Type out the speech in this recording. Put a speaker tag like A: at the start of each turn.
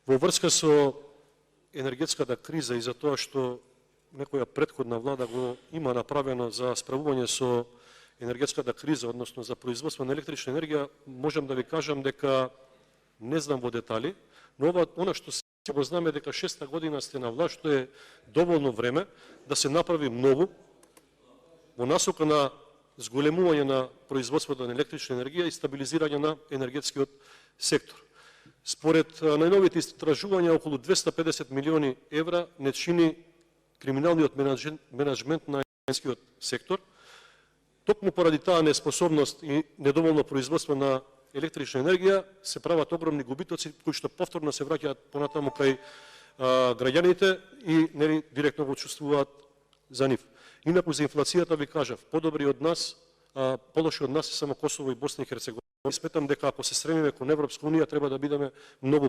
A: Во врска со енергетската криза и за тоа што некоја претходна влада го има направено за справување со енергетската криза, односно за производство на електрична енергија, можам да ви кажам дека не знам во детали, но она што се го знаме дека 6-та година сте на власт, што е доволно време да се направи многу во насока на зголемување на производството на електрична енергија и стабилизирање на енергетскиот сектор. Според најновите истражувања, околу 250 милиони евра не чини криминалниот менеджмент на енергетскиот сектор. Токму поради таа неспособност и недоволно производство на електрична енергија се прават огромни губитоци кои што повторно се враќаат понатаму кај граѓаните и нели директно го чувствуваат за нив. Инаку за инфлацијата ви кажав, подобри од нас, полоши од нас е само Косово и Босна и Херцеговина. Сметам дека ако се стремиме кон Европска унија треба да бидеме многу